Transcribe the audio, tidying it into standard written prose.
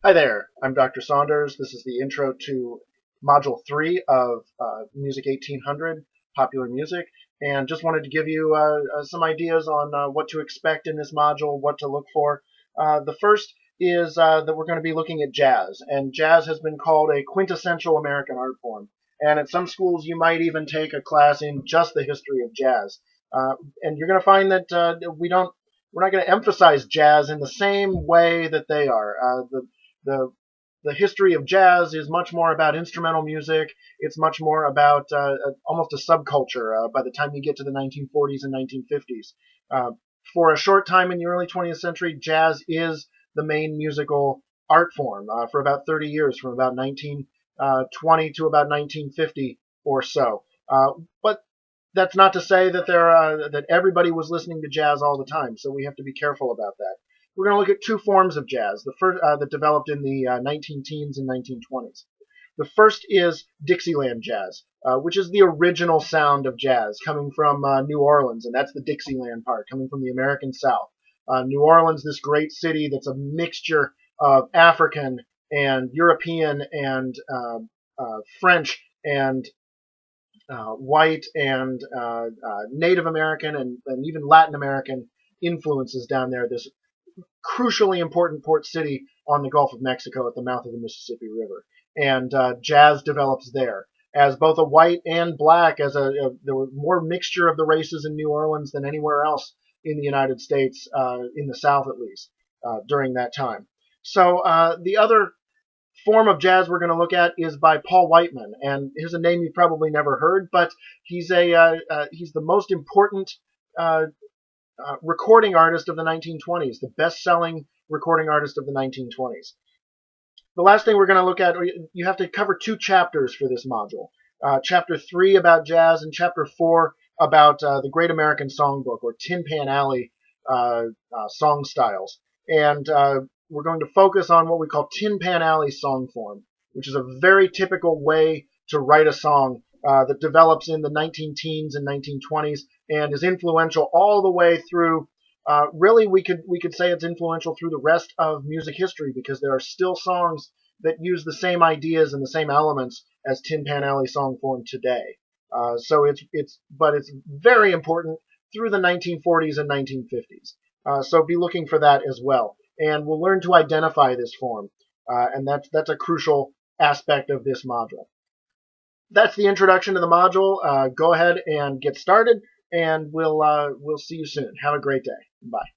Hi there, I'm Dr. Saunders. This is the intro to Module 3 of Music 1800, Popular Music, and just wanted to give you some ideas on what to expect in this module, what to look for. The first is that we're going to be looking at jazz, and jazz has been called a quintessential American art form. And at some schools, you might even take a class in just the history of jazz. And you're going to find that we're not going to emphasize jazz in the same way that they are. The the history of jazz is much more about instrumental music. It's much more about almost a subculture by the time you get to the 1940s and 1950s. For a short time in the early 20th century, jazz is the main musical art form for about 30 years, from about 1920 to about 1950 or so. But that's not to say that that everybody was listening to jazz all the time, so we have to be careful about that. We're going to look at two forms of jazz, the first that developed in the 19 teens and 1920s. The first is Dixieland Jazz, which is the original sound of jazz coming from New Orleans, and that's the Dixieland part, coming from the American South. New Orleans, this great city that's a mixture of African and European and French and white and Native American and even Latin American influences down there. This crucially important port city on the Gulf of Mexico at the mouth of the Mississippi River. And jazz develops there as both a white and black, there was more mixture of the races in New Orleans than anywhere else in the United States, in the South at least, during that time. So the other form of jazz we're going to look at is by Paul Whiteman, and here's a name you've probably never heard, but he's the most important recording artist of the 1920s, the best-selling recording artist of the 1920s. The last thing we're going to look at, you have to cover two chapters for this module. Chapter 3 about jazz and Chapter 4 about the Great American Songbook, or Tin Pan Alley song styles. And we're going to focus on what we call Tin Pan Alley song form, which is a very typical way to write a song that develops in the 19-teens and 1920s and is influential all the way through. Really, we could say it's influential through the rest of music history, because there are still songs that use the same ideas and the same elements as Tin Pan Alley song form today. So it's very important through the 1940s and 1950s. So be looking for that as well. And we'll learn to identify this form, and that's a crucial aspect of this module. That's the introduction to the module. Go ahead and get started, and we'll see you soon. Have a great day. Bye.